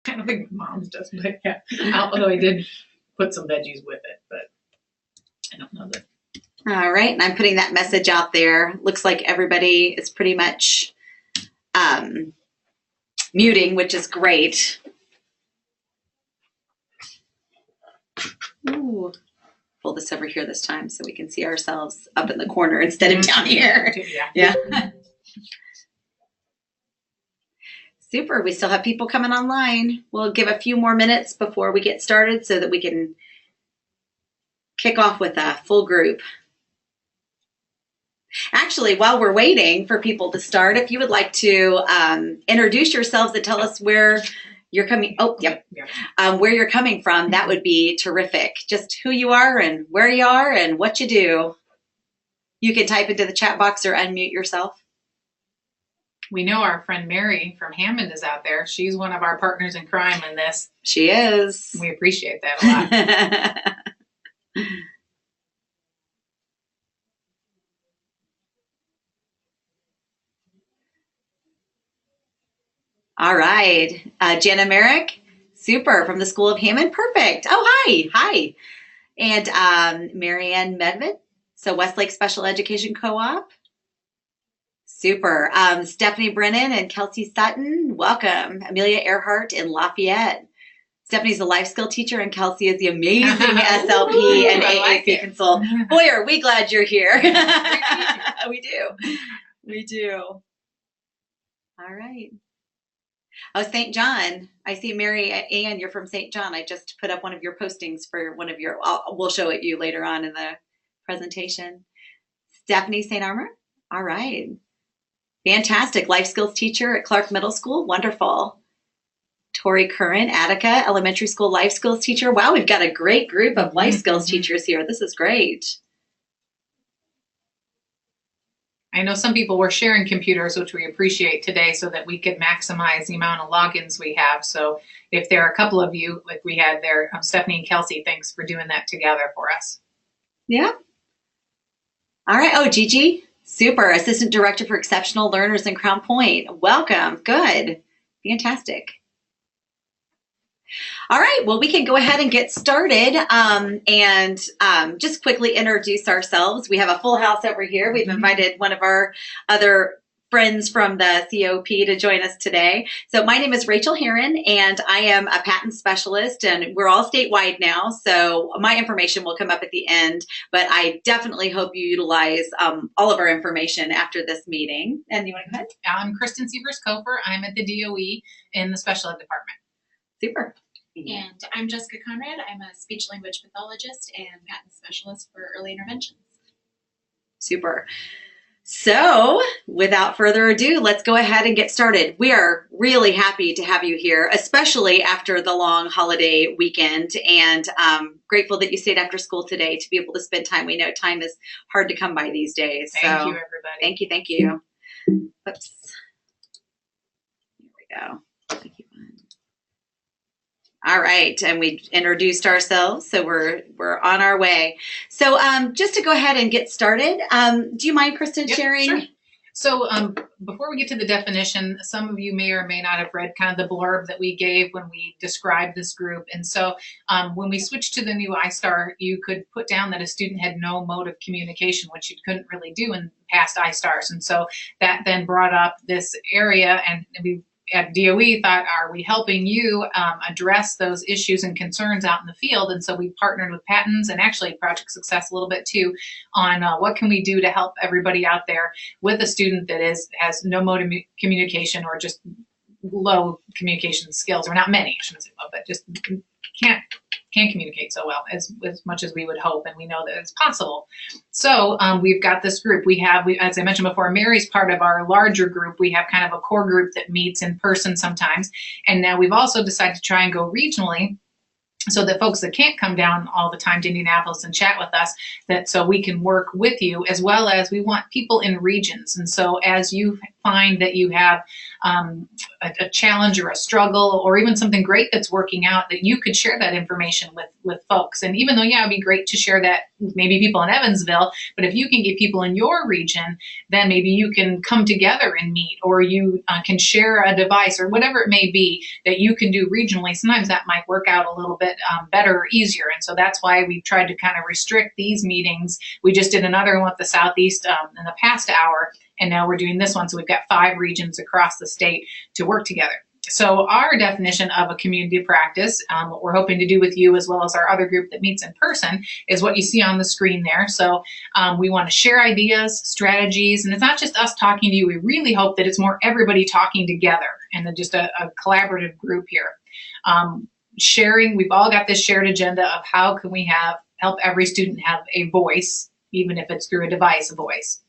I don't think my mom's does, but yeah. Although I did put some veggies with it, but I don't know that. All right, and I'm putting that message out there. Looks like everybody is pretty much muting, which is great. Ooh. Pull this over here this time so we can see ourselves up in the corner instead of down here. Yeah. Super. We still have people coming online. We'll give a few more minutes before we get started so that we can kick off with a full group. Actually, while we're waiting for people to start, if you would like to introduce yourselves and tell us where you're coming. Oh, yep. Where you're coming from, that would be terrific. Just who you are and where you are and what you do. You can type into the chat box or unmute yourself. We know our friend Mary from Hammond is out there. She's one of our partners in crime in this. She is. We appreciate that a lot. All right. Jana Merrick, super, from the School of Hammond. Perfect. Oh, hi. Hi. And Marianne Medved, so Westlake Special Education Co-op. Super. Stephanie Brennan and Kelsey Sutton, welcome. Amelia Earhart in Lafayette. Stephanie's a life skill teacher and Kelsey is the amazing SLP and AAP consultant. Boy, are we glad you're here. We do. We do. All right. Oh, St. John. I see Mary Ann, you're from St. John. I just put up one of your postings for one of your, we'll show it you later on in the presentation. Stephanie St. Armor. All right. Fantastic. Life skills teacher at Clark Middle School. Wonderful. Tori Curran, Attica Elementary School life skills teacher. Wow, we've got a great group of life skills teachers here. This is great. I know some people were sharing computers, which we appreciate today so that we could maximize the amount of logins we have. So if there are a couple of you, like we had there, Stephanie and Kelsey, thanks for doing that together for us. Yeah. All right. Oh, Gigi, super. Assistant Director for Exceptional Learners in Crown Point. Welcome. Good. Fantastic. All right, well, we can go ahead and get started and just quickly introduce ourselves. We have a full house over here. We've invited one of our other friends from the COP to join us today. So my name is Rachel Heron, and I am a patent specialist, and we're all statewide now, so my information will come up at the end, but I definitely hope you utilize all of our information after this meeting. And you want to go ahead? I'm Kristen Sievers-Koper. I'm at the DOE in the Special Ed Department. Super. And I'm Jessica Conrad. I'm a speech language pathologist and patent specialist for early interventions. Super. So without further ado, let's go ahead and get started. We are really happy to have you here, especially after the long holiday weekend, and grateful that you stayed after school today to be able to spend time. We know time is hard to come by these days. Thank you, everybody. Thank you. Thank you. Oops. Here we go. Thank you. All right, and we introduced ourselves, so we're on our way. So just to go ahead and get started, do you mind, Kristen, sharing? Sure. So before we get to the definition, some of you may or may not have read kind of the blurb that we gave when we described this group. And so when we switched to the new iStar, you could put down that a student had no mode of communication, which you couldn't really do in past iStars. And so that then brought up this area, and we at DOE thought, are we helping you address those issues and concerns out in the field? And so we partnered with Patents and actually Project Success a little bit too on what can we do to help everybody out there with a student that has no mode of communication or just low communication skills, or not many, I shouldn't say low, but just can't communicate so well as much as we would hope, and we know that it's possible. So we've got this group. We as I mentioned before, Mary's part of our larger group. We have kind of a core group that meets in person sometimes, and now we've also decided to try and go regionally so that folks that can't come down all the time to Indianapolis and chat with us, that so we can work with you, as well as we want people in regions. And so as you find that you have a challenge or a struggle or even something great that's working out, that you could share that information with folks. And even though, yeah, it'd be great to share that with maybe people in Evansville, but if you can get people in your region, then maybe you can come together and meet, or you can share a device or whatever it may be that you can do regionally. Sometimes that might work out a little bit better or easier. And so that's why we tried to kind of restrict these meetings. We just did another one with the Southeast in the past hour, and now we're doing this one. So we've got 5 regions across the state to work together. So our definition of a community practice, what we're hoping to do with you, as well as our other group that meets in person, is what you see on the screen there. So we want to share ideas, strategies, and it's not just us talking to you. We really hope that it's more everybody talking together and then just a collaborative group here. Sharing, we've all got this shared agenda of how can we help every student have a voice, even if it's through a device, a voice.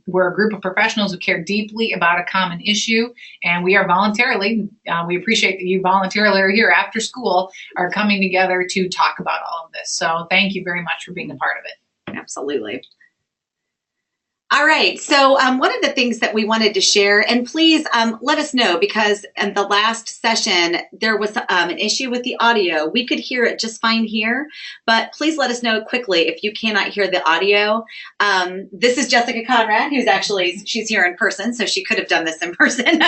We're a group of professionals who care deeply about a common issue, and we are voluntarily, we appreciate that you voluntarily are here after school, are coming together to talk about all of this. So thank you very much for being a part of it. Absolutely. All right, so one of the things that we wanted to share, and please let us know, because in the last session, there was an issue with the audio. We could hear it just fine here, but please let us know quickly if you cannot hear the audio. This is Jessica Conrad, who's she's here in person, so she could have done this in person,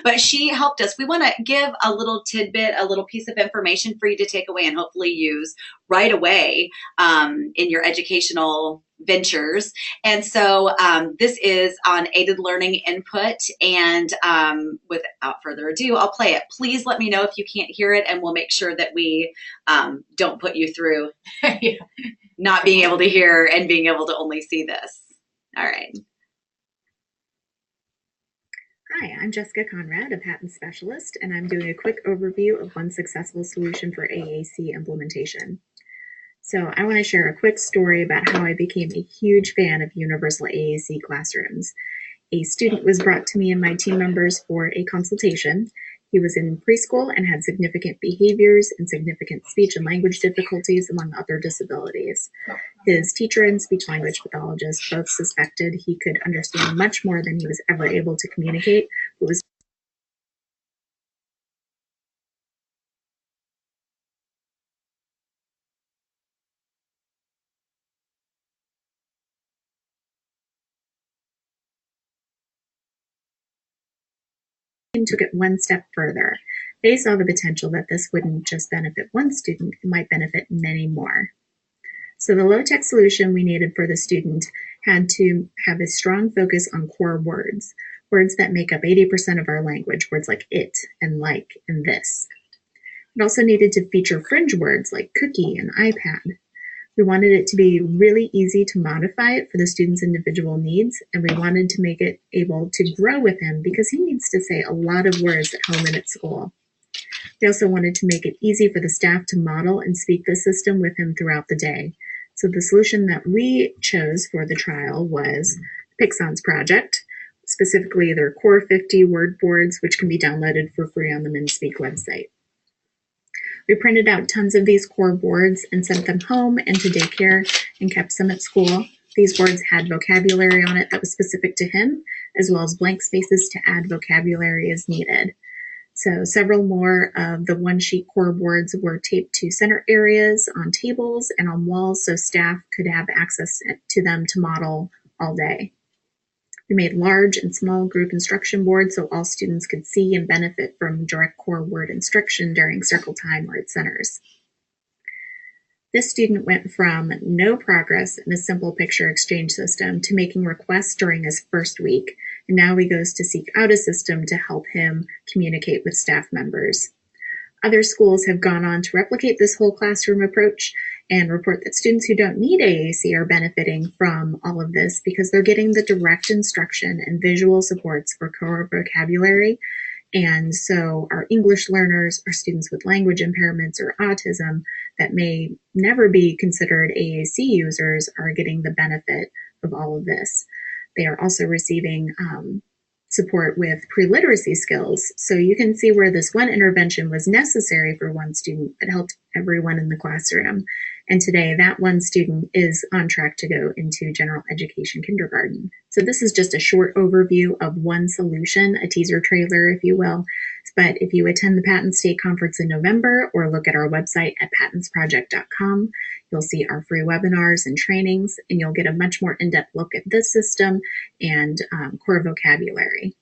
but she helped us. We want to give a little tidbit, a little piece of information for you to take away and hopefully use right away in your educational ventures. And so this is on aided learning input, and without further ado, I'll play it. Please let me know if you can't hear it, and we'll make sure that we don't put you through not being able to hear and being able to only see this. All right. Hi, I'm Jessica Conrad, a patent specialist, and I'm doing a quick overview of one successful solution for AAC implementation. So I want to share a quick story about how I became a huge fan of universal AAC classrooms. A student was brought to me and my team members for a consultation. He was in preschool and had significant behaviors and significant speech and language difficulties, among other disabilities. His teacher and speech language pathologist both suspected he could understand much more than he was ever able to communicate, but was took it one step further. They saw the potential that this wouldn't just benefit one student, it might benefit many more. So the low-tech solution we needed for the student had to have a strong focus on core words, words that make up 80% of our language, words like it and like and this. It also needed to feature fringe words like cookie and iPad. We wanted it to be really easy to modify it for the student's individual needs, and we wanted to make it able to grow with him because he needs to say a lot of words at home and at school. We also wanted to make it easy for the staff to model and speak the system with him throughout the day. So the solution that we chose for the trial was Pixon's project, specifically their Core 50 word boards, which can be downloaded for free on the MnSpeak website. We printed out tons of these core boards and sent them home and to daycare and kept some at school. These boards had vocabulary on it that was specific to him, as well as blank spaces to add vocabulary as needed. So several more of the one-sheet core boards were taped to center areas on tables and on walls so staff could have access to them to model all day. We made large and small group instruction boards so all students could see and benefit from direct core word instruction during circle time or at centers. This student went from no progress in a simple picture exchange system to making requests during his first week, and now he goes to seek out a system to help him communicate with staff members. Other schools have gone on to replicate this whole classroom approach and report that students who don't need AAC are benefiting from all of this because they're getting the direct instruction and visual supports for core vocabulary. And so our English learners, our students with language impairments or autism that may never be considered AAC users are getting the benefit of all of this. They are also receiving support with pre-literacy skills. So you can see where this one intervention was necessary for one student that helped everyone in the classroom. And today that one student is on track to go into general education kindergarten. So this is just a short overview of one solution, a teaser trailer, if you will. But if you attend the Patent State Conference in November or look at our website at patentsproject.com, you'll see our free webinars and trainings, and you'll get a much more in-depth look at this system and core vocabulary.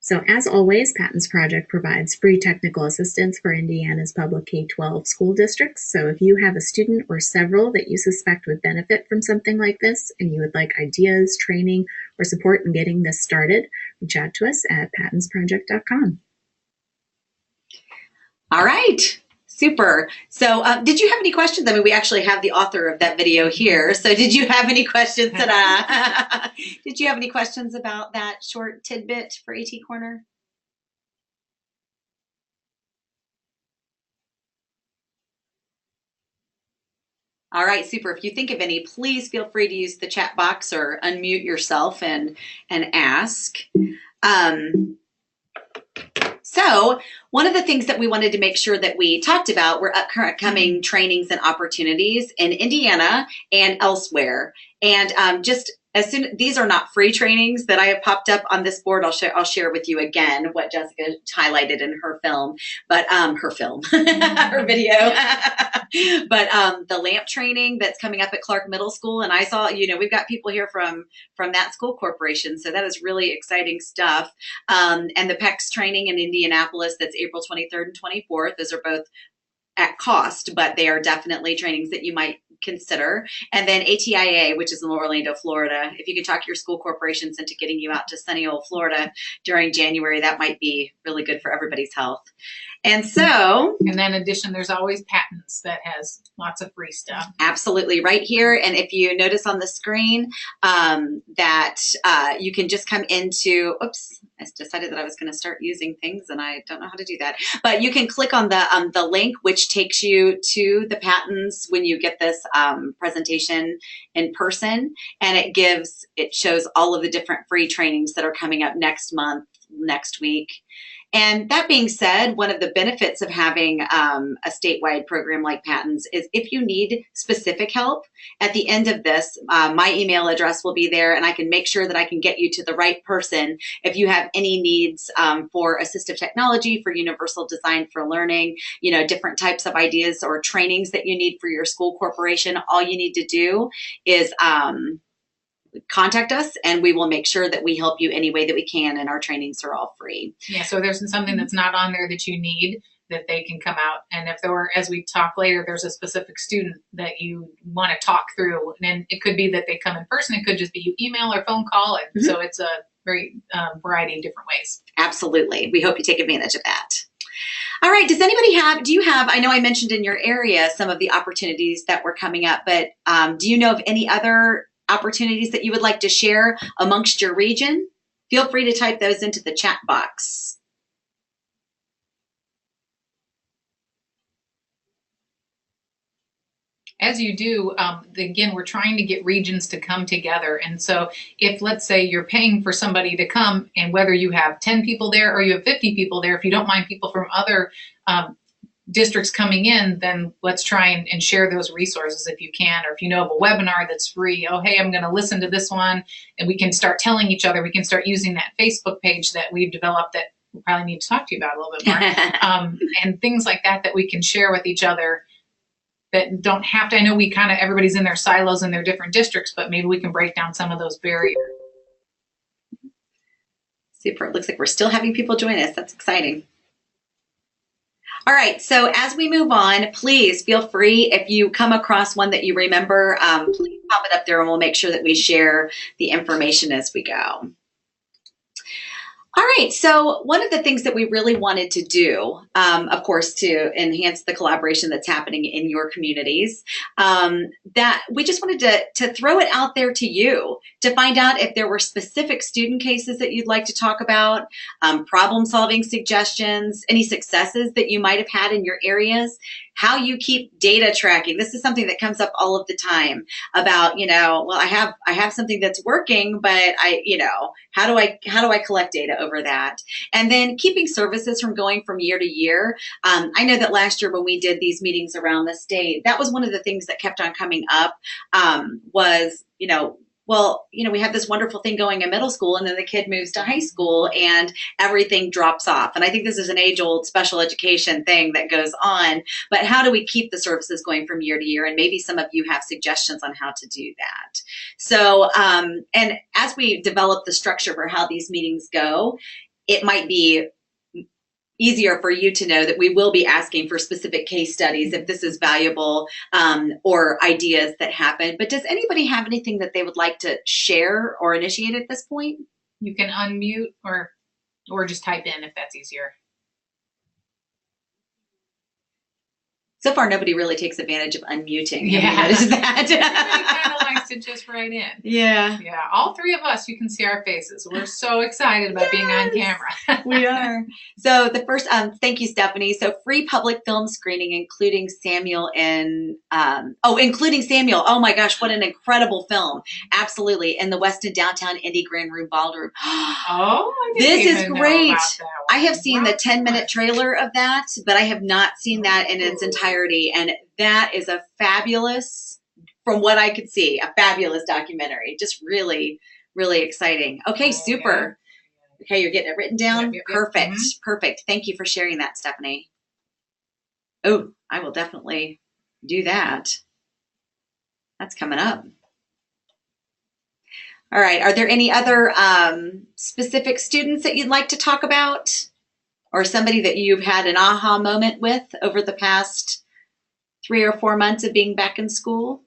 So as always, Patents Project provides free technical assistance for Indiana's public K-12 school districts. So if you have a student or several that you suspect would benefit from something like this and you would like ideas, training, or support in getting this started, reach out to us at patentsproject.com. All right. Super. So did you have any questions? I mean, we actually have the author of that video here. So did you have any questions did you have any questions about that short tidbit for AT Corner? All right, super. If you think of any, please feel free to use the chat box or unmute yourself and ask. So one of the things that we wanted to make sure that we talked about were upcoming trainings and opportunities in Indiana and elsewhere. And just as soon, these are not free trainings that I have popped up on this board. I'll share with you again what Jessica highlighted in her film, but her video. But the LAMP training that's coming up at Clark Middle School, and I saw, we've got people here from that school corporation, so that is really exciting stuff. And the PECS training in Indianapolis, that's April 23rd and 24th. Those are both at cost, but they are definitely trainings that you might consider. And then ATIA, which is in Orlando, Florida. If you could talk your school corporations into getting you out to sunny old Florida during January, that might be really good for everybody's health. And so, and then in addition, there's always Patents that has lots of free stuff. Absolutely, right here. And if you notice on the screen that you can just come into, oops, I decided that I was going to start using things and I don't know how to do that. But you can click on the link, which takes you to the patents when you get this presentation in person. And it shows all of the different free trainings that are coming up next month, next week. And that being said, one of the benefits of having a statewide program like Patents is if you need specific help at the end of this, my email address will be there and I can make sure that I can get you to the right person. If you have any needs for assistive technology, for universal design for learning, different types of ideas or trainings that you need for your school corporation, all you need to do is contact us and we will make sure that we help you any way that we can, and our trainings are all free. Yeah, so there's something that's not on there that you need, that they can come out. And if there were, as we talk later, there's a specific student that you want to talk through, and it could be that they come in person, it could just be you email or phone call, and so it's a very variety of different ways. Absolutely. We hope you take advantage of that. All right. Does anybody do you have, I know I mentioned in your area some of the opportunities that were coming up, but do you know of any other opportunities that you would like to share amongst your region? Feel free to type those into the chat box. As you do, again, we're trying to get regions to come together. And so if, let's say, you're paying for somebody to come, and whether you have 10 people there or you have 50 people there, if you don't mind people from other districts coming in, then let's try and share those resources if you can. Or if you know of a webinar that's free, oh, hey, I'm going to listen to this one, and we can start telling each other. We can start using that Facebook page that we've developed that we probably need to talk to you about a little bit more. And things like that we can share with each other that don't have to, I know we kind of, everybody's in their silos in their different districts, but maybe we can break down some of those barriers. Super. It looks like we're still having people join us. That's exciting. All right, so as we move on, please feel free, if you come across one that you remember, please pop it up there and we'll make sure that we share the information as we go. All right, so one of the things that we really wanted to do, of course, to enhance the collaboration that's happening in your communities, that we just wanted to throw it out there to you to find out if there were specific student cases that you'd like to talk about, problem-solving suggestions, any successes that you might have had in your areas. how you keep data tracking. This is something that comes up all of the time about, well, I have something that's working, but how do I collect data over that? And then keeping services from going from year to year. I know that last year when we did these meetings around the state, that was one of the things that kept on coming up, was, we have this wonderful thing going in middle school, and then the kid moves to high school and everything drops off. And I think this is an age-old special education thing that goes on, but how do we keep the services going from year to year? And maybe some of you have suggestions on how to do that. So, and as we develop the structure for how these meetings go, it might be easier for you to know that we will be asking for specific case studies if this is valuable, or ideas that happen. But does anybody have anything that they would like to share or initiate at this point? You can unmute or just type in if that's easier. So far, nobody really takes advantage of unmuting. Yeah. Have you noticed Everybody that? kind of likes to just write in. Yeah. Yeah, all three of us, you can see our faces. We're so excited about being on camera. We are. So the first, thank you, Stephanie. So free public film screening, including Samuel including Samuel. Oh my gosh, what an incredible film. Absolutely. In the Westin Downtown Indy Grand Room Ballroom. Oh, I didn't This is even know great. about that one. I have seen the Wow. 10-minute trailer of that, but I have not seen that in its entirety. And that is a fabulous, from what I could see, a fabulous documentary. Just really, really exciting. Okay, super. Okay, you're getting it written down? Yep. Perfect. Mhm. Perfect. Thank you for sharing that, Stephanie. Oh, I will definitely do that. That's coming up. All right. Are there any other specific students that you'd like to talk about? Or somebody that you've had an aha moment with over the past 3 or 4 months of being back in school?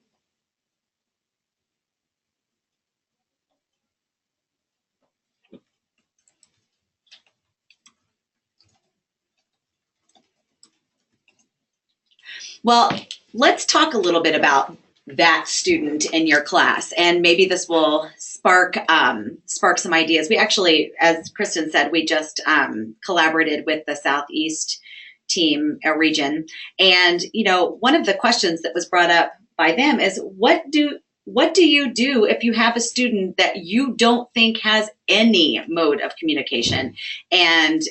Well, let's talk a little bit about that student in your class, and maybe this will spark some ideas. We actually, as Kristen said, we just collaborated with the Southeast team region, and one of the questions that was brought up by them is, what do you do if you have a student that you don't think has any mode of communication? And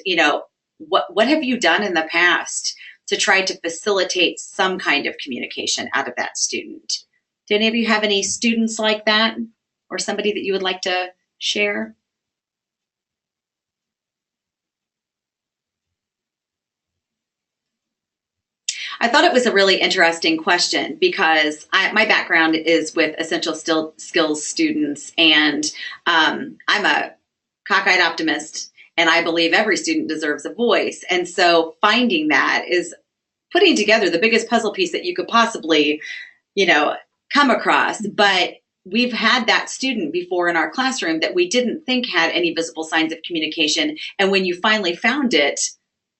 what have you done in the past to try to facilitate some kind of communication out of that student? Do any of you have any students like that, or somebody that you would like to share? I thought it was a really interesting question because my background is with essential skills students, and I'm a cockeyed optimist, and I believe every student deserves a voice. And so finding that is putting together the biggest puzzle piece that you could possibly, come across. But we've had that student before in our classroom that we didn't think had any visible signs of communication. And when you finally found it,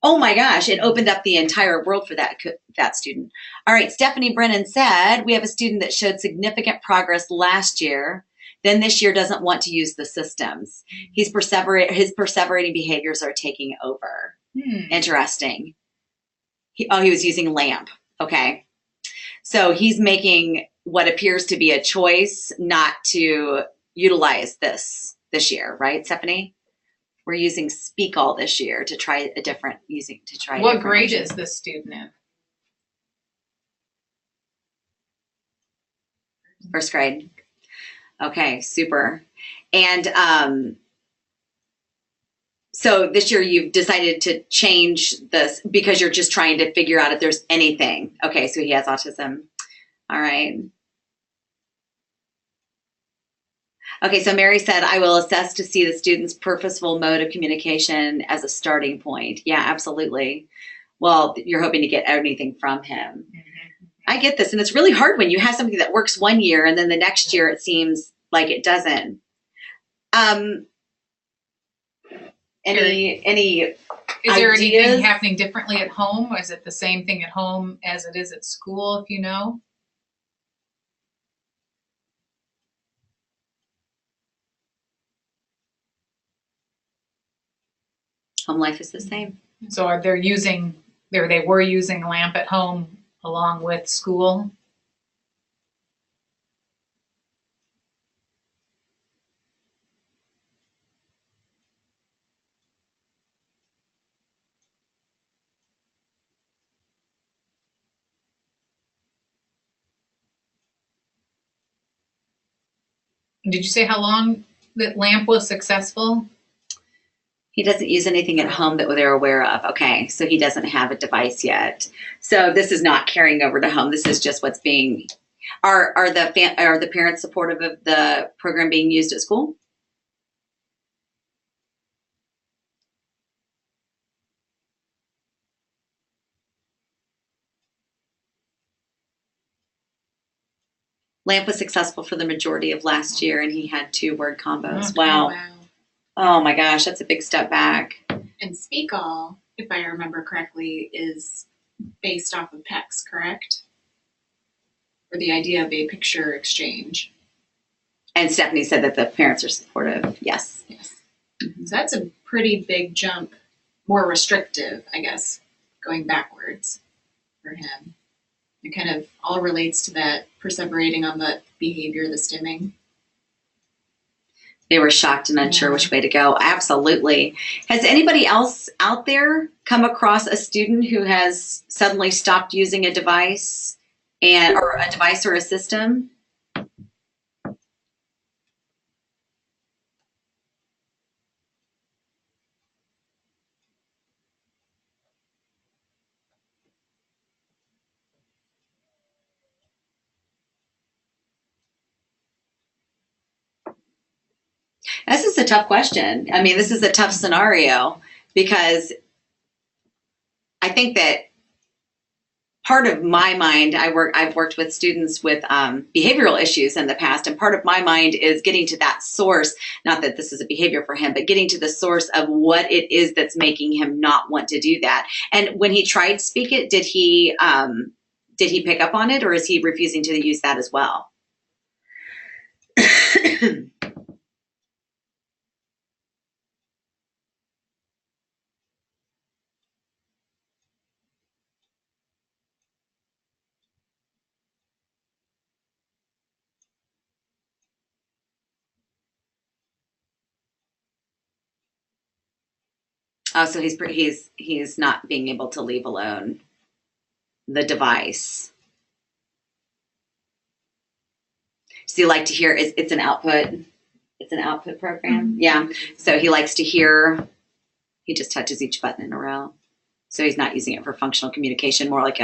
oh my gosh, it opened up the entire world for that student. All right, Stephanie Brennan said, we have a student that showed significant progress last year, then this year doesn't want to use the systems. His perseverating behaviors are taking over. Interesting. He was using LAMP. Okay. So he's making what appears to be a choice not to utilize this year, right, Stephanie? We're using Speak All this year to try a different What grade is this student in? First grade. Okay, super. And so this year you've decided to change this because you're just trying to figure out if there's anything. Okay, so he has autism. All right. Okay, so Mary said, I will assess to see the student's purposeful mode of communication as a starting point. Yeah, absolutely. Well, you're hoping to get anything from him. Mm-hmm. I get this. And it's really hard when you have something that works one year and then the next year it seems like it doesn't. Any Is there ideas? anything happening differently at home? Or is it the same thing at home as it is at school, if you know? Home life is the same. So they were using LAMP at home along with school. Did you say how long that lamp was successful? He doesn't use anything at home that they're aware of. Okay, so he doesn't have a device yet. So this is not carrying over to home. This is just what's being. Are the parents supportive of the program being used at school? Lamp was successful for the majority of last year, and he had 2 word combos. Okay. Wow. Wow. Oh my gosh, that's a big step back. And Speak All, if I remember correctly, is based off of PECS, correct? Or the idea of a picture exchange. And Stephanie said that the parents are supportive. Yes. Yes. So that's a pretty big jump, more restrictive, I guess, going backwards for him. It kind of all relates to that perseverating on the behavior, the stimming. They were shocked and unsure which way to go. Absolutely. Has anybody else out there come across a student who has suddenly stopped using a device or a device or a system? This is a tough question. I mean, this is a tough scenario because I think that part of my mind, I've worked with students with behavioral issues in the past, and part of my mind is getting to that source. Not that this is a behavior for him, but getting to the source of what it is that's making him not want to do that. And when he tried Speak It, did he pick up on it, or is he refusing to use that as well? Oh, so he's not being able to leave alone the device. Does he like to hear? It's an output. It's an output program. Mm-hmm. Yeah. So he likes to hear. He just touches each button in a row. So he's not using it for functional communication. More like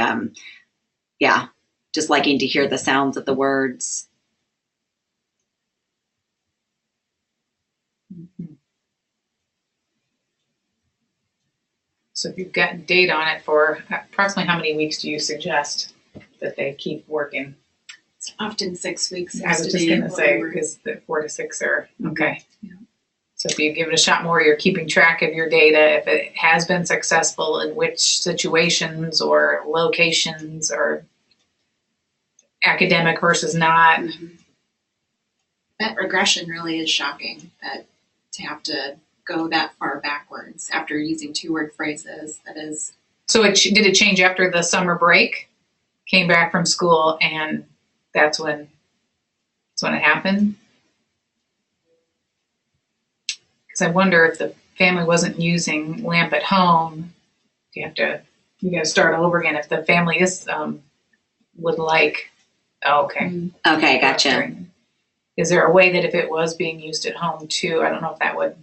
just liking to hear the sounds of the words. Mm-hmm. So if you've got data on it for approximately how many weeks do you suggest that they keep working? It's often 6 weeks. I was just going to say, because the 4 to 6 are, okay. Yeah. So if you give it a shot more, you're keeping track of your data, if it has been successful, in which situations or locations or academic versus not. Mm-hmm. That regression really is shocking, that to have to go that far backwards after using 2-word phrases. That is. So did it change after the summer break? Came back from school and that's when it happened? Because I wonder if the family wasn't using LAMP at home, you got to start all over again. If the family is would like, okay. Okay, gotcha. Is there a way that if it was being used at home too, I don't know if that would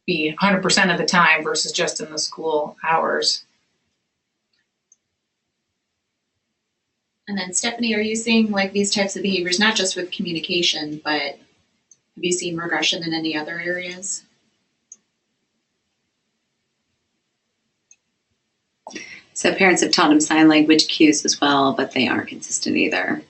be 100% of the time versus just in the school hours. And then Stephanie, are you seeing like these types of behaviors, not just with communication, but have you seen regression in any other areas? So parents have taught him sign language cues as well, but they aren't consistent either.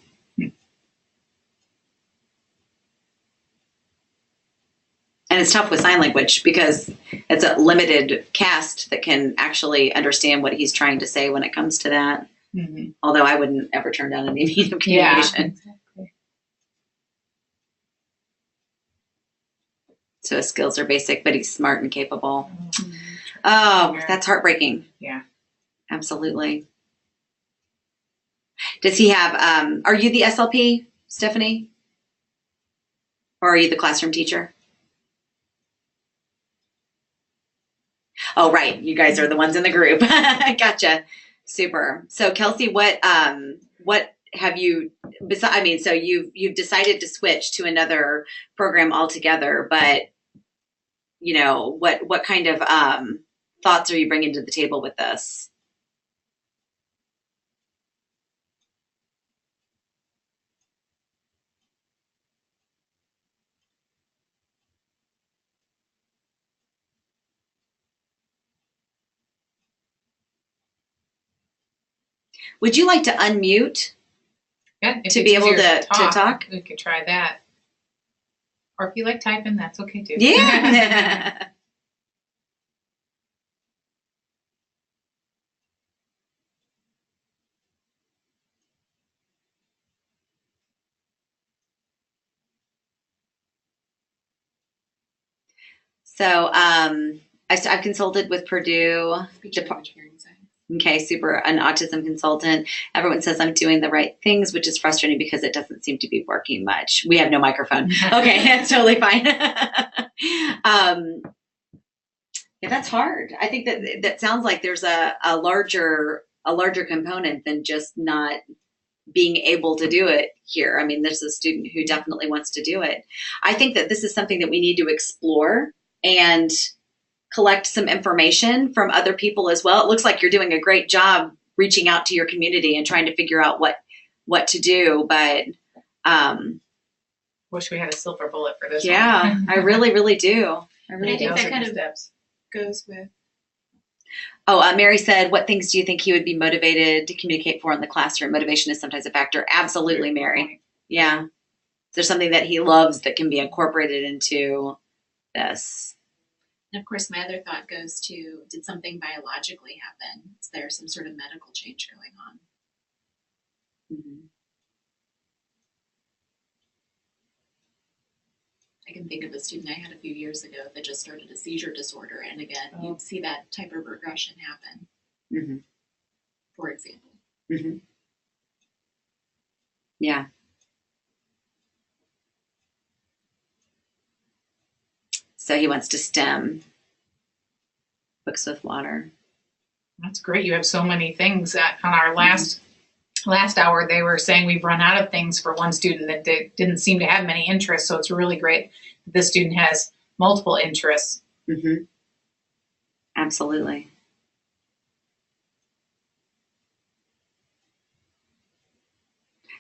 And it's tough with sign language because it's a limited cast that can actually understand what he's trying to say when it comes to that. Mm-hmm. Although I wouldn't ever turn down any medium communication. Yeah, exactly. So his skills are basic, but he's smart and capable. Mm-hmm. Oh, that's heartbreaking. Yeah. Absolutely. Does he have, are you the SLP, Stephanie? Or are you the classroom teacher? Oh, right. You guys are the ones in the group. Gotcha. Super. So Kelsey, what have you, so you've decided to switch to another program altogether, but what kind of thoughts are you bringing to the table with this? Would you like to unmute Yeah, if to it's be able easier to talk? we could try that. Or if you like typing, that's okay too. Yeah. So I've consulted with Purdue. Speech language hearing science. Okay, super. An autism consultant. Everyone says I'm doing the right things, which is frustrating because it doesn't seem to be working much. We have no microphone. Okay, that's totally fine. Yeah, that's hard. I think that sounds like there's a larger component than just not being able to do it here. I mean, there's a student who definitely wants to do it. I think that this is something that we need to explore and collect some information from other people as well. It looks like you're doing a great job reaching out to your community and trying to figure out what to do. But wish we had a silver bullet for this. Yeah, one. I really, really do. I I really think do. Those that are kind good of steps. goes with Oh, Mary said, what things do you think he would be motivated to communicate for in the classroom? Motivation is sometimes a factor. Absolutely, Mary. Yeah. There's something that he loves that can be incorporated into this. And of course, my other thought goes to, did something biologically happen? Is there some sort of medical change going on? Mm-hmm. I can think of a student I had a few years ago that just started a seizure disorder. And again, you'd see that type of regression happen, Mm-hmm. for example. Mm-hmm. Yeah. So he wants to stem books with water. That's great. You have so many things. On our last hour, they were saying we've run out of things for one student that didn't seem to have many interests. So it's really great that this student has multiple interests. Mm-hmm. Absolutely.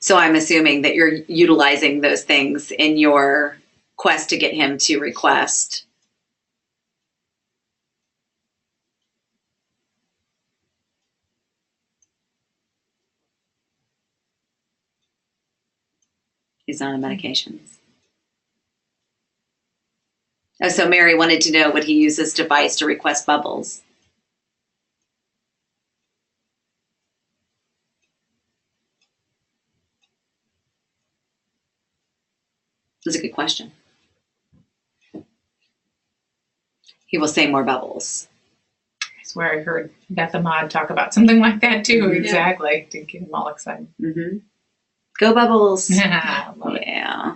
So I'm assuming that you're utilizing those things in your quest to get him to request. He's not on medications. Oh, so Mary wanted to know, would he use this device to request bubbles? That's a good question. He will say more bubbles. I swear I heard Beth Ahmad talk about something like that too. Mhm. Exactly. To get them all excited. Mm-hmm. Go bubbles. I love it. Yeah.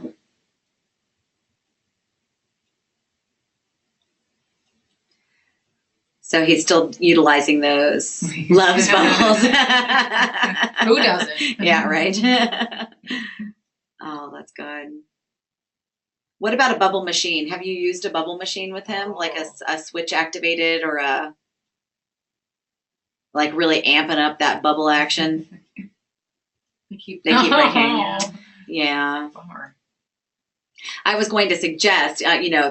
So he's still utilizing those. Loves bubbles. Who doesn't? Yeah, right. Oh, that's good. What about a bubble machine? Have you used a bubble machine with him? Like a switch activated or like really amping up that bubble action? They keep breaking. Oh, Yeah. bummer. I was going to suggest,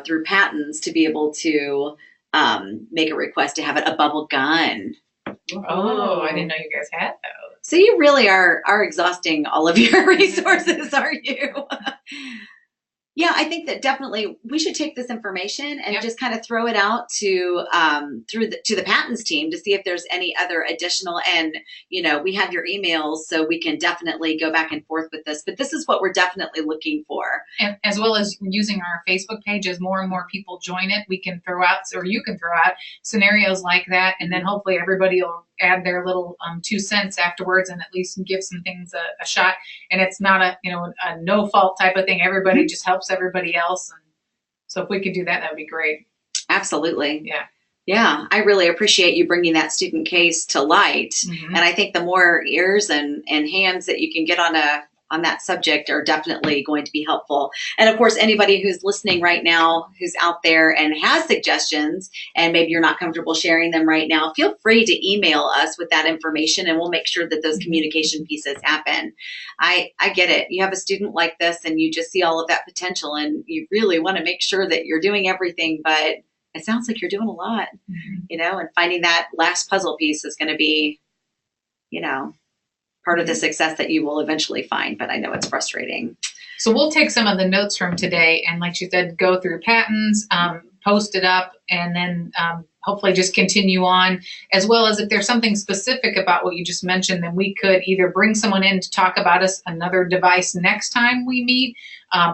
through patents to be able to make a request to have it a bubble gun. Oh, I didn't know you guys had those. So you really are exhausting all of your resources, aren't you? Yeah, I think that definitely we should take this information and Yep. just kind of throw it out to to the patents team to see if there's any other additional. And we have your emails, so we can definitely go back and forth with this. But this is what we're definitely looking for. And as well as using our Facebook page, as more and more people join it, we can throw out, or you can throw out scenarios like that, and then hopefully everybody will add their little 2 cents afterwards, and at least give some things a shot. And it's not a no fault type of thing. Everybody just helps everybody else, and so if we could do that, that would be great. Absolutely. Yeah. Yeah, I really appreciate you bringing that student case to light. Mhm. And I think the more ears and hands that you can get on that subject are definitely going to be helpful. And of course, anybody who's listening right now, who's out there and has suggestions, and maybe you're not comfortable sharing them right now, feel free to email us with that information, and we'll make sure that those communication pieces happen. I get it. You have a student like this, and you just see all of that potential, and you really want to make sure that you're doing everything, but it sounds like you're doing a lot, and finding that last puzzle piece is going to be, part of the success that you will eventually find. But I know it's frustrating. So we'll take some of the notes from today and, like she said, go through patents, post it up, and then hopefully just continue on. As well as if there's something specific about what you just mentioned, then we could either bring someone in to talk about another device next time we meet,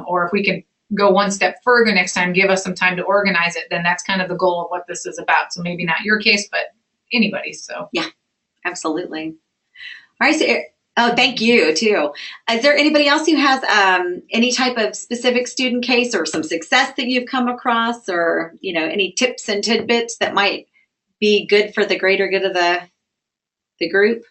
or if we can go one step further next time, give us some time to organize it, then that's kind of the goal of what this is about. So maybe not your case, but anybody's. So yeah, absolutely. All right. So, thank you too. Is there anybody else who has any type of specific student case or some success that you've come across, or any tips and tidbits that might be good for the greater good of the group?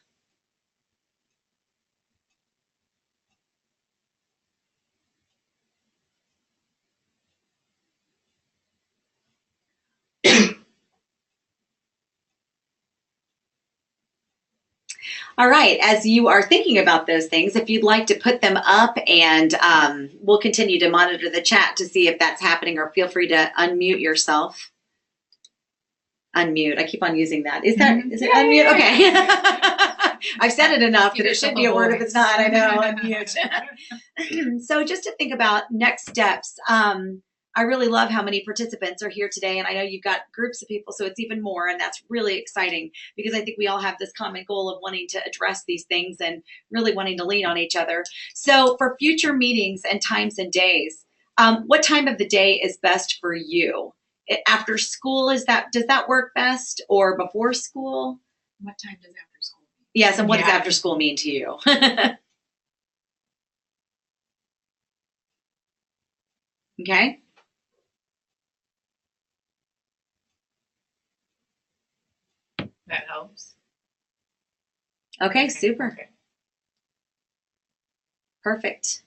All right, as you are thinking about those things, if you'd like to put them up, and we'll continue to monitor the chat to see if that's happening, or feel free to unmute yourself. Unmute, I keep on using that. Is it unmute? Yeah. Okay. I've said it enough that it should be a word if it's not. I know, unmute. So just to think about next steps, I really love how many participants are here today, and I know you've got groups of people, so it's even more, and that's really exciting, because I think we all have this common goal of wanting to address these things and really wanting to lean on each other. So for future meetings and times and days, what time of the day is best for you? After school, does that work best, or before school? What time does after school mean? Yes, and what does Yeah. after school mean to you? Okay. that helps. Okay, super. Okay. Perfect.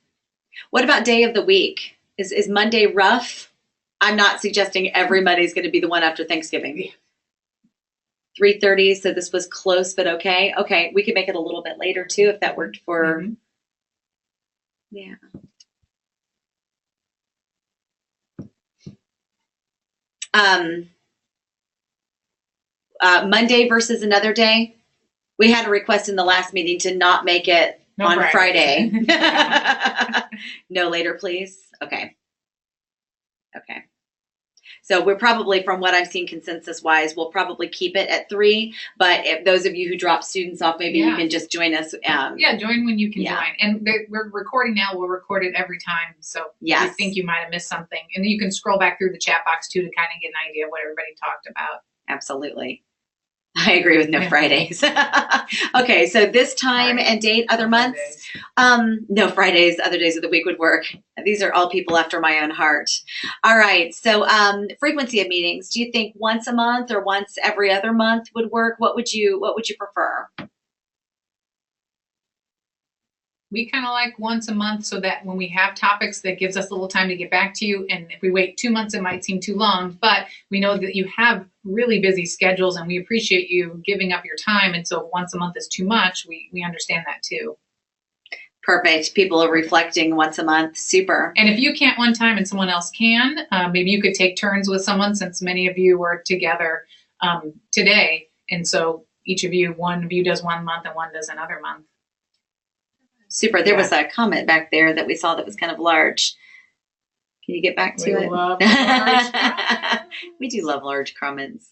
What about day of the week? Is Monday rough? I'm not suggesting every Monday is going to be the one after Thanksgiving. 3:30, so this was close, but okay. Okay, we could make it a little bit later too if that worked for. Mhm. Yeah. Monday versus another day. We had a request in the last meeting to not make it No on Friday. Friday. No later, please. Okay. Okay. So we're probably, from what I've seen consensus wise, we'll probably keep it at 3. But if those of you who drop students off, maybe you Yeah. can just join us. Yeah, join when you can Yeah. join. And we're recording now. We'll record it every time. So if you Yes. think you might have missed something. And you can scroll back through the chat box too to kind of get an idea of what everybody talked about. Absolutely. I agree with no Yeah. Fridays. Okay, so this time and date, other months. No Fridays, other days of the week would work. These are all people after my own heart. All right, so frequency of meetings. Do you think once a month or once every other month would work? What would you prefer? We kind of like once a month, so that when we have topics, that gives us a little time to get back to you. And if we wait 2 months, it might seem too long, but we know that you have really busy schedules, and we appreciate you giving up your time. And so if once a month is too much, we understand that too. Perfect. People are reflecting once a month. Super. And if you can't one time and someone else can, maybe you could take turns with someone, since many of you were together today. And so one of you does 1 month and one does another month. Super. There Yeah. was a comment back there that we saw that was kind of large. Can you get back to We it? love large comments. We do love large comments.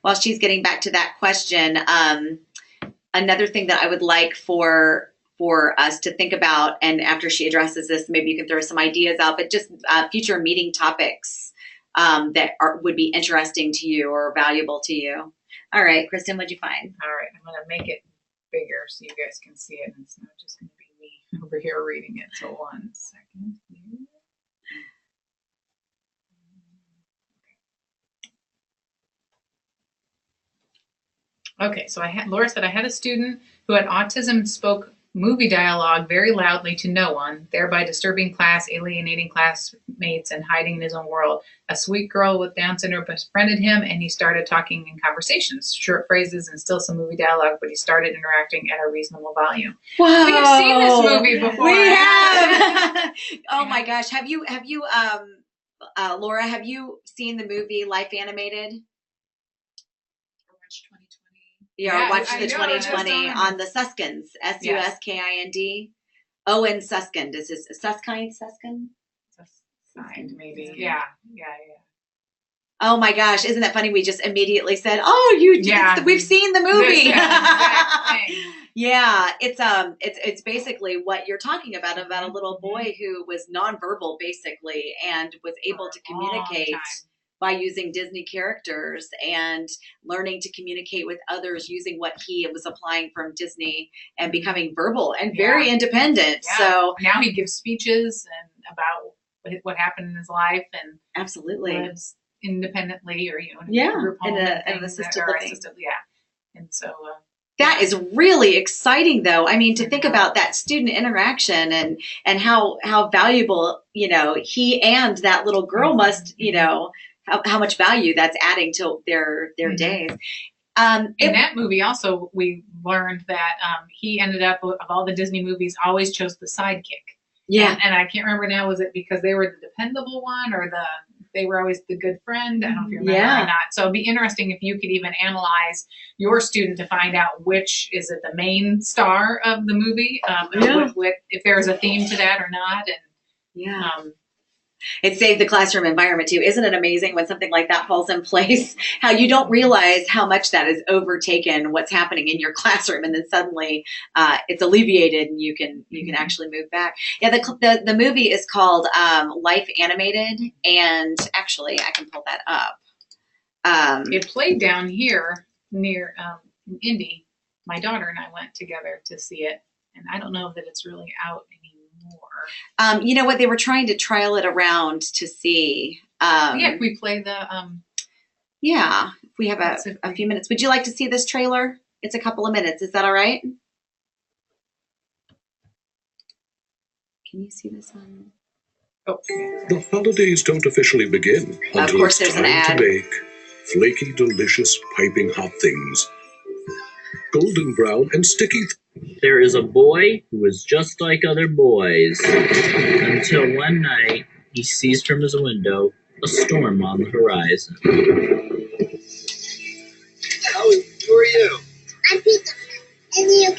While she's getting back to that question, another thing that I would like for us to think about, and after she addresses this, maybe you can throw some ideas out, but just future meeting topics that would be interesting to you or valuable to you. All right, Kristen, what'd you find? All right, I'm gonna make it bigger so you guys can see it, and it's not just gonna be me over here reading it. So 1 second here. Okay, so Laura said I had a student who had autism and spoke movie dialogue very loudly to no one, thereby disturbing class, alienating classmates, and hiding in his own world. A sweet girl with Down syndrome befriended him, and he started talking in conversations, short phrases, and still some movie dialogue, but he started interacting at a reasonable volume. Whoa. We have seen this movie before. We have. Oh my gosh. Have you, Laura, have you seen the movie Life Animated? March 2020. Yeah, watch I the know, I just 2020 saw it. on the Suskind, Suskind. Owen Suskind. Is his Suskind? Signed, maybe. Yeah. Oh my gosh, isn't that funny? We just immediately said, "Oh, Yeah. we've seen the movie." Exact thing. Yeah, it's basically what you're talking about a little boy who was nonverbal basically and was able to For a long communicate time. by using Disney characters and learning to communicate with others using what he was applying from Disney and becoming verbal and very independent. Yeah. So now he gives speeches and about what happened in his life and absolutely. lives independently or in Yeah, a group home in and an things assisted or living. and so That is really exciting though. I mean, to think Mhm. about that student interaction and how valuable, he and that little girl must, how much value that's adding to their Mhm. days. in that movie also we learned that he ended up of all the Disney movies always chose the sidekick. Yeah. And I can't remember now, was it because they were the dependable one or they were always the good friend? I don't know if you remember Yeah. or not. So it'd be interesting if you could even analyze your student to find out which is it the main star of the movie, Yeah. if there's a theme to that or not. And Yeah. It saved the classroom environment too. Isn't it amazing when something like that falls in place? How you don't realize how much that has overtaken what's happening in your classroom, and then suddenly it's alleviated, and you can actually move back. Yeah, the movie is called Life Animated, and actually I can pull that up. it played down here near in Indy. My daughter and I went together to see it, and I don't know that it's really out anymore. You know what? They were trying to trial it around to see. Yeah, if we play the Yeah, if we have Let's see. a few minutes. Would you like to see this trailer? It's a couple of minutes. Is that all right? Can you see this one? oh yeah. The holidays don't officially begin until course it's there's an time ad. to make flaky, delicious, piping hot things. Golden brown and sticky. There is a boy who is just like other boys, until one night he sees from his window a storm on the horizon. Who are you? I'm Peter. And you?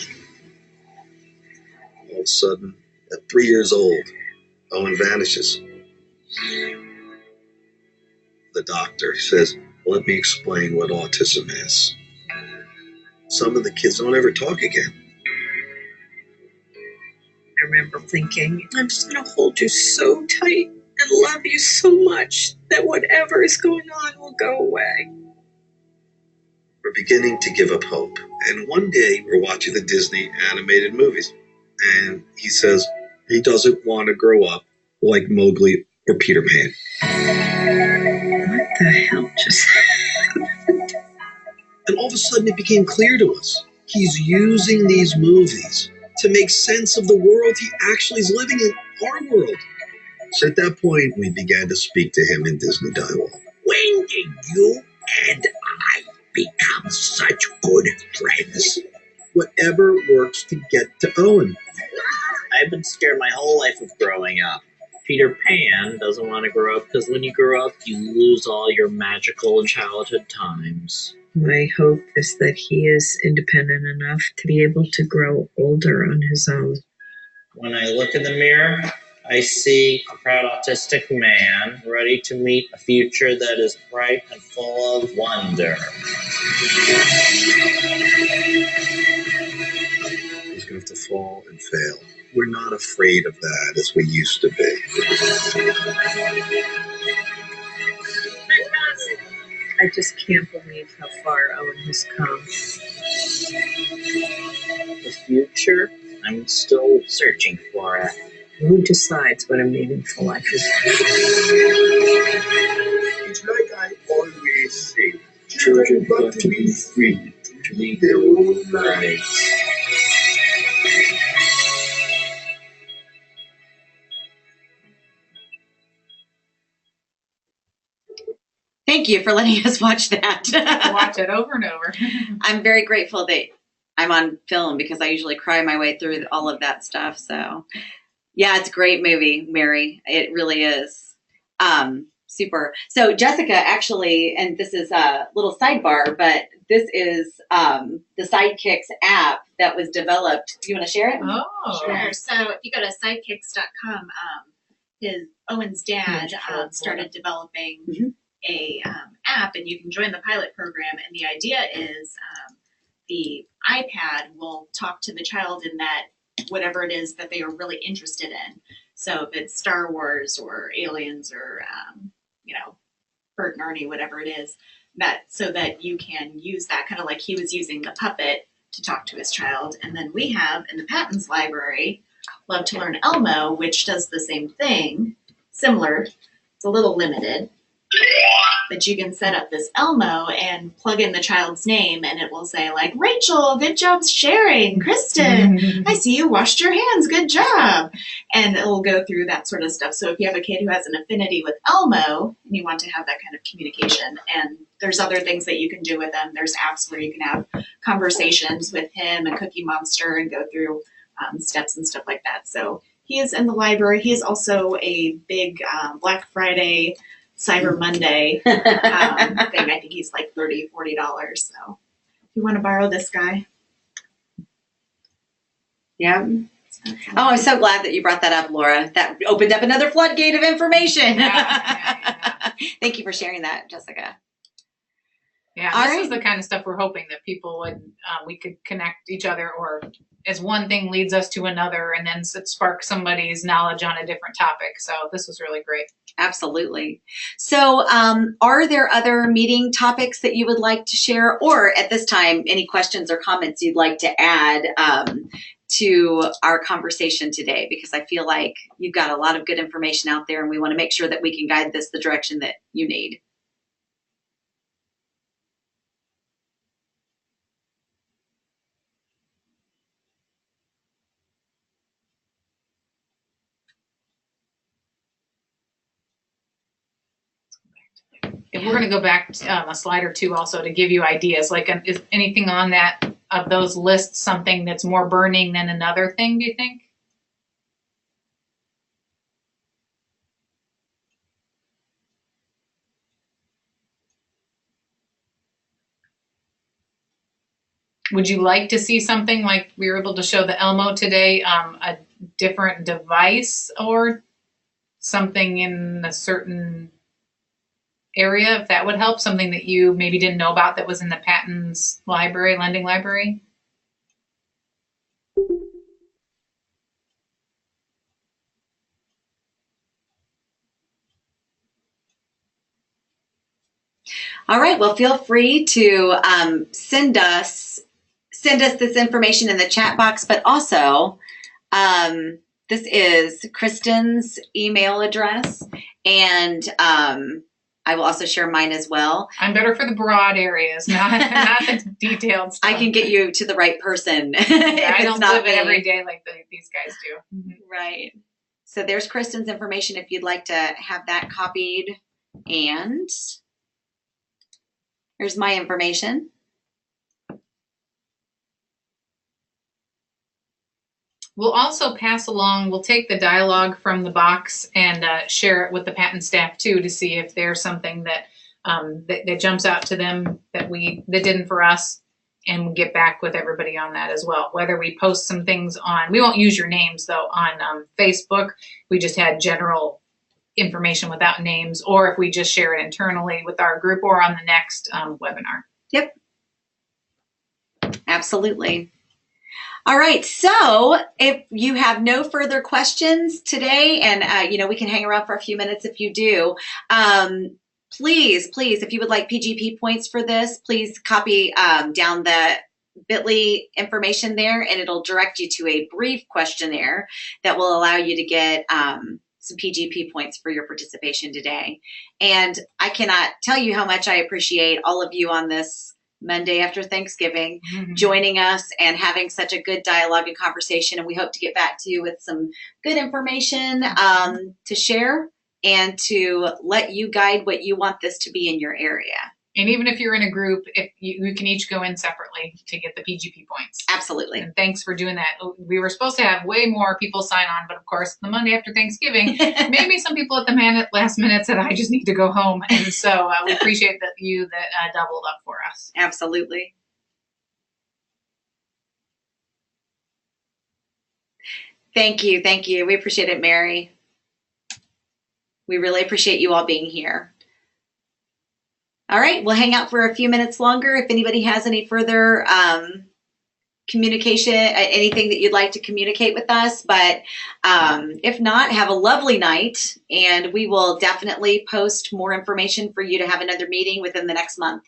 All of a sudden, at 3 years old, Owen vanishes. The doctor says, "Let me explain what autism is." Some of the kids don't ever talk again. I remember thinking, I'm just going to hold you so tight and love you so much that whatever is going on will go away. We're beginning to give up hope. And one day, we're watching the Disney animated movies. And he says he doesn't want to grow up like Mowgli or Peter Pan. What the hell just happened? And all of a sudden, it became clear to us. He's using these movies to make sense of the world he actually is living in, our world. So at that point, we began to speak to him in Disney dialogue. When did you and I become such good friends? Whatever works to get to Owen. I've been scared my whole life of growing up. Peter Pan doesn't want to grow up because when you grow up, you lose all your magical childhood times. My hope is that he is independent enough to be able to grow older on his own. When I look in the mirror, I see a proud autistic man ready to meet a future that is bright and full of wonder. He's going to have to fall and fail. We're not afraid of that as we used to be. I just can't believe how far Owen has come. The future? I'm still searching for it. Who decides what a meaningful life is? It's like I always say, children got to be free to live their own lives. Thank you for letting us watch that. Watch it over and over. I'm very grateful that I'm on film because I usually cry my way through all of that stuff. So, yeah, it's a great movie, Mary. It really is. Super. So, Jessica, actually, and this is a little sidebar, but this is the Sidekicks app that was developed. Do you want to share it? Oh, Sure. So if you go to sidekicks.com, Owen's dad started developing a app, and you can join the pilot program. And the idea is the iPad will talk to the child in that whatever it is that they are really interested in. So if it's Star Wars or aliens or Bert and Ernie, whatever it is, that so that you can use that kind of like he was using the puppet to talk to his child. And then we have in the Patton's library Love to Learn Elmo, which does the same thing, similar. It's a little limited, but you can set up this Elmo and plug in the child's name, and it will say like, Rachel, good job sharing. Kristen, I see you washed your hands. Good job. And it will go through that sort of stuff. So if you have a kid who has an affinity with Elmo and you want to have that kind of communication, and there's other things that you can do with them. There's apps where you can have conversations with him and Cookie Monster and go through steps and stuff like that. So he is in the library. He is also a big Black Friday, Cyber Monday thing. I think he's like $30, $40. So if you want to borrow this guy. Yeah. Oh, I'm so glad that you brought that up, Laura. That opened up another floodgate of information. Yeah. Thank you for sharing that, Jessica. Yeah, All this right. is the kind of stuff we're hoping that people would, we could connect each other, or as one thing leads us to another, and then spark somebody's knowledge on a different topic. So this was really great. Absolutely. So are there other meeting topics that you would like to share, or at this time, any questions or comments you'd like to add to our conversation today? Because I feel like you've got a lot of good information out there, and we want to make sure that we can guide this the direction that you need. If we're going to go back a slide or two also to give you ideas, like is anything on that of those lists something that's more burning than another thing, do you think? Would you like to see something like we were able to show the Elmo today, a different device or something in a certain area, if that would help, something that you maybe didn't know about that was in the Patton's library, lending library? All right. Well, feel free to send us this information in the chat box, but also this is Kristen's email address, and I will also share mine as well. I'm better for the broad areas, not the detailed stuff. I can get you to the right person. Yeah, I don't live it every day like these guys do. Mm-hmm. Right. So there's Kristen's information if you'd like to have that copied. And here's my information. We'll also pass along, we'll take the dialogue from the box and share it with the Patton staff too, to see if there's something that that jumps out to them that didn't for us. and we'll get back with everybody on that as well. Whether we post some things on, we won't use your names though, on Facebook. We just had general information without names, or if we just share it internally with our group or on the next webinar. Yep. Absolutely. All right. So if you have no further questions today, and we can hang around for a few minutes if you do, please, if you would like PGP points for this, please copy down the bit.ly information there, and it'll direct you to a brief questionnaire that will allow you to get some PGP points for your participation today. And I cannot tell you how much I appreciate all of you on this Monday after Thanksgiving, joining us and having such a good dialogue and conversation. And we hope to get back to you with some good information to share and to let you guide what you want this to be in your area. And even if you're in a group, if you can each go in separately to get the PGP points. Absolutely. And thanks for doing that. We were supposed to have way more people sign on, but of course, the Monday after Thanksgiving, maybe some people at the last minute said, I just need to go home. And so we appreciate that you doubled up for us. Absolutely. Thank you. We appreciate it, Mary. We really appreciate you all being here. All right, we'll hang out for a few minutes longer. If anybody has any further communication, anything that you'd like to communicate with us, but if not, have a lovely night, and we will definitely post more information for you to have another meeting within the next month.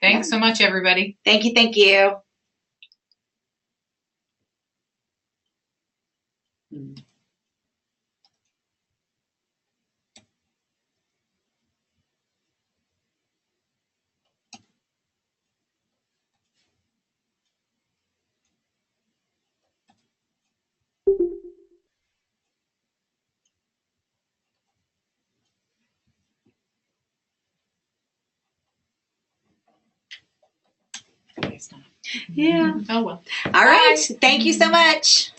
Thanks so much, everybody. Thank you. Yeah. Oh, well. All right. Thank you so much.